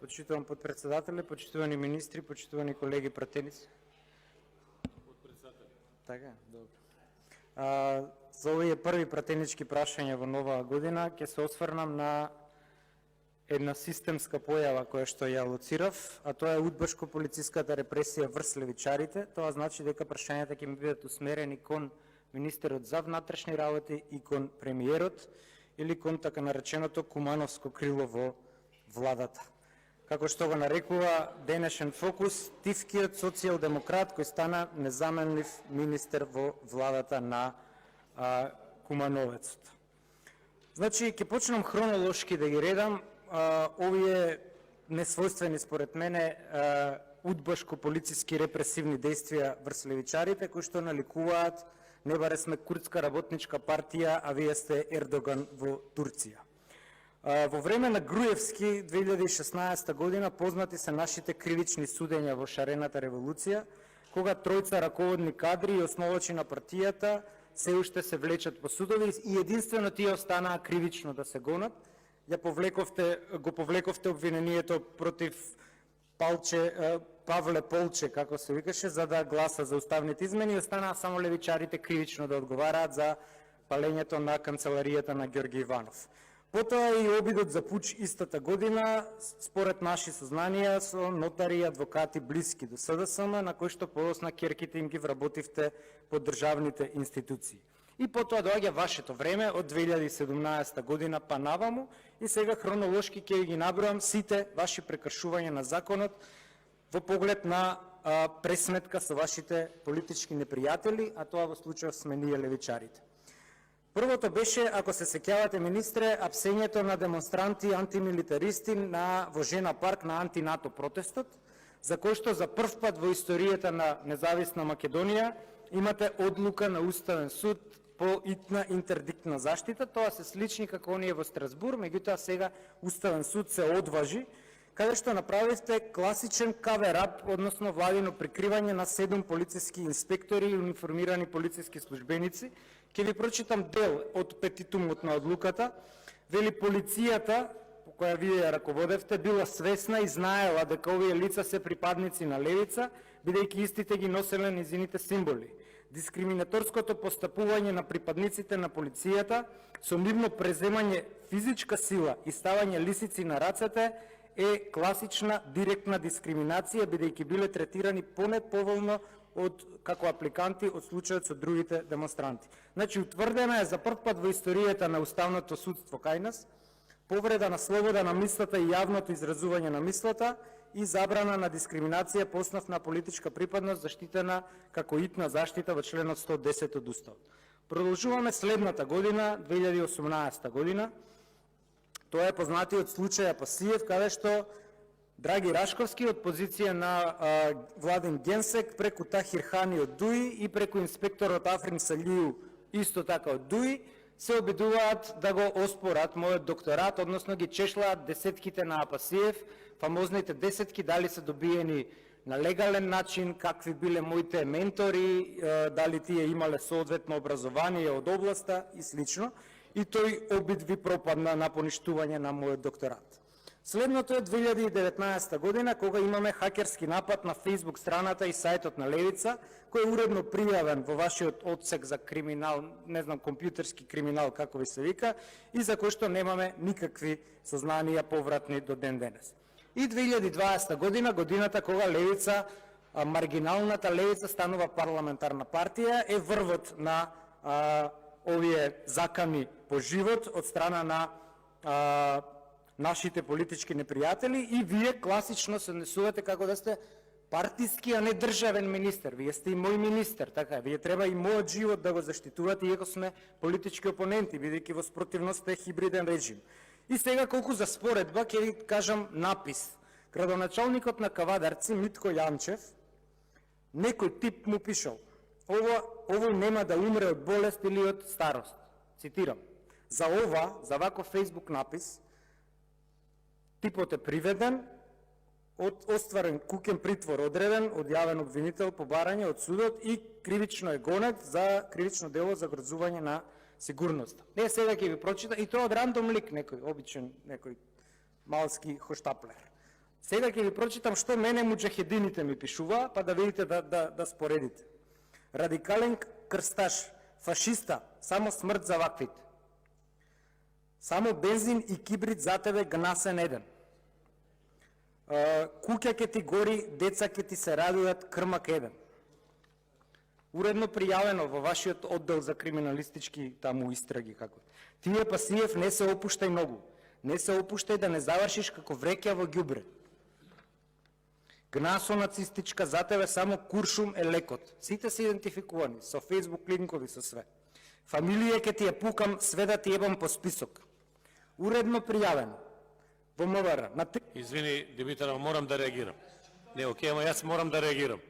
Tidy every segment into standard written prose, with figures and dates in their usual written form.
Почитувам подпредседателе, почитувани министри, почитувани колеги пратеници. Така, добро. За овие први пратенички прашања во нова година ќе се осврнам на една системска појава која што ја лоцирав, а тоа е удбашко-полициската репресија врз левичарите. Тоа значи дека прашањата ќе ми бидат усмерени кон министерот за внатрешни работи и кон премиерот или кон така нареченото кумановско крило во владата. Како што го нарекува денешен фокус, тивкиот социјалдемократ кој стана незаменлив министер во владата на Кумановецот. Значи, ќе почнам хронолошки да ги редам овие несвојствени според мене удбашко-полициски репресивни действија врз левичарите, кои што наликуваат не баре сме курдска работничка партија, а вие сте Ердоган во Турција. Во време на Груевски 2016 година познати се нашите кривични судења во шарената револуција, кога тројца раководни кадри и основачи на партијата се уште се влечат по судови и единствено тие останаа кривично да се гонат. Го повлековте обвинението против Павле Полче, како се викаше, за да гласа за уставните измени и останаа само левичарите кривично да одговараат за палењето на канцеларијата на Ѓорги Иванов. Потоа и обидот за пуч истата година, според наши сознанија, со нотари и адвокати блиски до СДСМ, на кои што подосна керките им ги вработивте по државните институции. И потоа доаѓа вашето време од 2017 година па наваму и сега хронолошки ќе ги набројам сите ваши прекршувања на законот во поглед на пресметка со вашите политички непријатели, а тоа во случајот сме ние левичарите. Првото беше, ако се сеќавате, министре, апсењето на демонстранти и антимилитаристи во Жена парк на антинато протестот, за кој што за прв пат во историјата на независна Македонија имате одлука на Уставен суд по итна интердиктна заштита. Тоа се слични како оние во Страсбур, меѓутоа сега Уставен суд се одважи, каде што направивте класичен каверап, односно владино прикривање на 7 полициски инспектори и униформирани полициски службеници. Ќе ви прочитам дел од петитумот на одлуката. Вели, полицијата, по која вие ја раководевте, била свесна и знаела дека овие лица се припадници на левица, бидејќи истите ги носеле низините символи. Дискриминаторското постапување на припадниците на полицијата со нивно преземање физичка сила и ставање лисици на рацете е класична директна дискриминација, бидејќи биле третирани понеповолно како апликанти од случајот со другите демонстранти. Значи, утврдена е за прв пат во историјата на уставното судство кај нас повреда на слобода на мислата и јавното изразување на мислата и забрана на дискриминација по основ на политичка припадност, заштитена како итна заштита во членот 110 од Уставот. Продолжуваме следната година, 2018 година. Тоа е познатиот случај Апасиев, каде што Драги Рашковски од позиција на Владин Генсек преку Тахир Хани од ДУИ и преку инспекторот Африн Салију исто така од ДУИ се обидуваат да го оспорат мојот докторат, односно ги чешлаат десетките на Апасиев, фамозните десетки, дали се добиени на легален начин, какви биле моите ментори, дали тие имале соодветно образование од областа и слично. И тој обид ви пропадна на поништување на мојот докторат. Следното е 2019 година, кога имаме хакерски напад на Facebook страната и сајтот на Левица, кој е уредно пријавен во вашиот одсек за криминал, не знам, компјутерски криминал, како ви се вика, и за кој што немаме никакви сознанија повратни до ден денес. И 2020 година, годината кога Левица, маргиналната Левица станува парламентарна партија, е врвот на овие закани по живот од страна на нашите политички непријатели и вие класично се однесувате како да сте партиски, а не државен министер. Вие сте и мој министер, така е. Вие треба и мојот живот да го заштитувате, иако сме политички опоненти, бидејќи во спротивност е хибриден режим. И сега колку за споредба, ќе ви кажам напис. Градоначалникот на Кавадарци, Митко Јанчев, некој тип му пишал: овој нема да умре од болест или од старост. Цитирам. За ваков фейсбук напис, типот е приведен, остварен куќен притвор одреден, одјавен обвинител по барање од судот и кривично е гонет за кривично дело за грозување на сигурноста. Не, сега ќе ви прочита, и тоа од рандом лик, некој обичен, некој малски хоштаплер. Сега ќе ви прочитам што мене муџахедините ми пишува, па да видите да споредите. Радикален крсташ, фашиста, само смрт за ваквите. Само бензин и кибрид за тебе гнасен еден. Куќа ќе ти гори, деца ќе ти се радујат, крмак еден. Уредно пријавено во вашиот оддел за криминалистички таму истраги како. Тие Пасиев не се опуштај многу. Не се опуштај да не завршиш како вреќа во ѓубре. Гнасо нацистичка за тебе само куршум е лекот. Сите се идентификувани со Facebook линкови со све. Фамилија ќе ти ја пукам, све да ти ебам по список. Уредно пријавено. Во МВР. Извини, Димитар, морам да реагирам. Не, окей, ама јас морам да реагирам.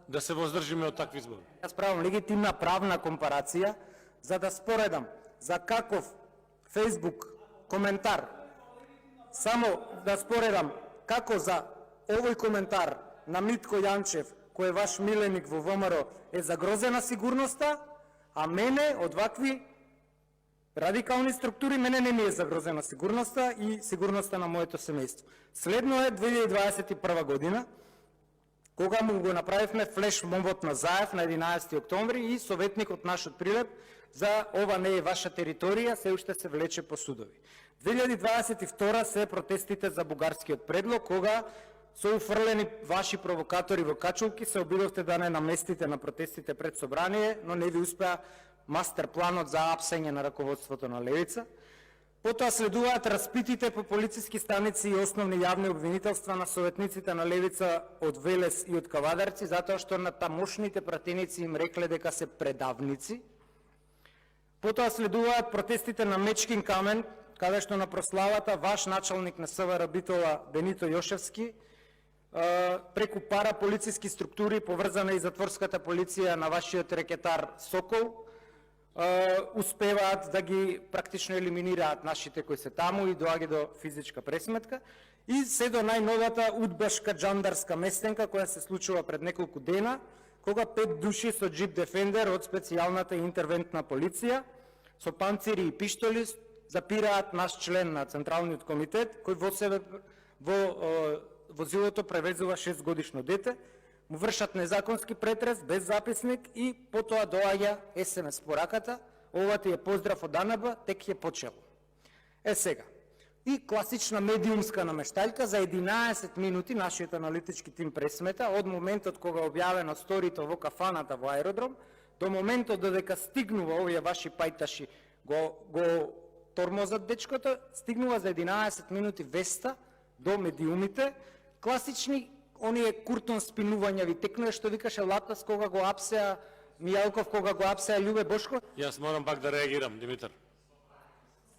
Да се воздржиме од такви збори. Јас правам легитимна правна компарација за да споредам за каков Facebook коментар. Само да споредам како за овој коментар на Митко Јанчев, кој е ваш миленик во ВМРО, е загрозена сигурноста, а мене од вакви радикални структури мене не ми е загрозена сигурноста и сигурноста на моето семејство. Следно е 2021 година, кога му го направивме флеш мобот на Заев на 11 октомври и советникот нашот Прилеп за ова не е ваша територија, се уште се влече по судови. 2022 се протестите за бугарскиот предлог, кога со уфрлени ваши провокатори во качулки се обидовте да не наместите на протестите пред собрание, но не ви успеа мастер планот за апсење на раководството на Левица. Потоа следуваат распитите по полициски станици и основни јавни обвинителства на советниците на Левица од Велес и од Кавадарци, затоа што на тамошните пратеници им рекле дека се предавници. Потоа следуваат протестите на Мечкин камен, каде што на прославата ваш началник на СВР Битола Бенито Јошевски преку пара полициски структури, поврзана и затворската полиција на вашиот рекетар Сокол, успеваат да ги практично елиминираат нашите кои се таму и доаѓа до физичка пресметка. И се до најновата удбашка джандарска местенка која се случува пред неколку дена, кога 5 души со джип Дефендер од специјалната интервентна полиција со панцири и пиштоли запираат наш член на Централниот комитет, кој во себе во возилото превезува 6 годишно дете, му вршат незаконски претрес без записник и потоа доаѓа СМС пораката, ова ти е поздрав од АНБ, тек ја почело. Сега, и класична медиумска намештајка за 11 минути нашиот аналитички тим пресмета од моментот кога објавено сторито во кафаната во аеродром, до моментот додека стигнува овие ваши пајташи го тормозат дечкото, стигнува за 11 минути веста до медиумите, класични оние куртон спинувања ви текнуе, што викаше Латас кога го апсеа Мијалков, кога го апсеа Љубе Бошко. Јас морам пак да реагирам, Димитар.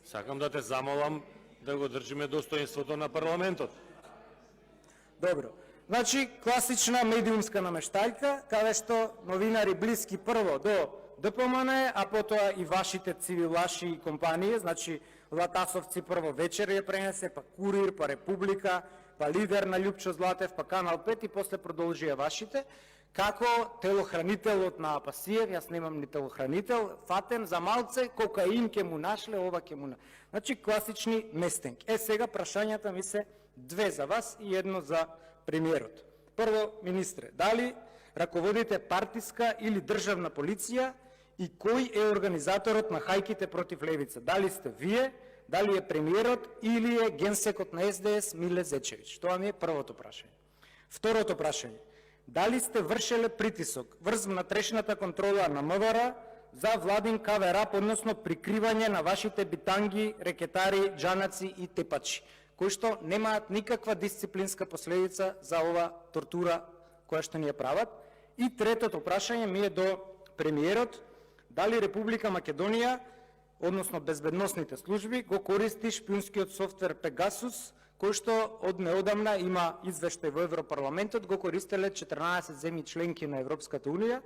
Сакам да те замолам да го држиме достоинството на парламентот. Добро. Значи, класична медиумска намештајка, каде што новинари блиски прво до ДПМН, а потоа и вашите цивилаши и компании, значи Латасовци прво вечер ја пренесе, па Курир, па Република, па Лидер на Љупчо Златев, па Канал 5 и после продолжија вашите, како телохранителот на Пасиев, јас немам ни телохранител, фатен за малце, кокаин ке му нашле, ова ке му Значи, класични местенки. Сега прашањата ми се две за вас и едно за премиерот. Прво, министре, дали раководите партиска или државна полиција и кој е организаторот на хајките против Левица? Дали сте вие, дали е премиерот или е генсекот на СДС Миле Зечевич? Тоа ми е првото прашање. Второто прашање. Дали сте вршеле притисок врз внатрешната контрола на МВР за владин каверап, односно прикривање на вашите битанги, рекетари, джанаци и тепачи, кои што немаат никаква дисциплинска последица за ова тортура која што ни ја прават? И третото прашање ми е до премиерот. Дали Република Македонија, односно безбедносните служби, го користи шпиунскиот софтвер Пегасус, кој што од неодамна има извештај во Европарламентот, го користеле 14 земји членки на Европската Унија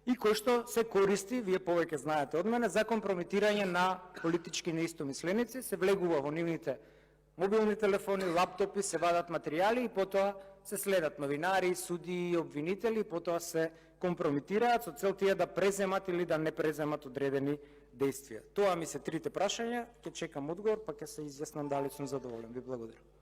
и кој што се користи, вие повеќе знаете од мене, за компрометирање на политички неистомисленици, се влегува во нивните мобилни телефони, лаптопи, се вадат материјали и потоа се следат новинари, суди, обвинители, потоа се компромитираат со цел тие да преземат или да не преземат одредени действија. Тоа ми се трите прашања, ќе чекам одговор, па ќе се изјаснам дали сум задоволен. Ви благодарам.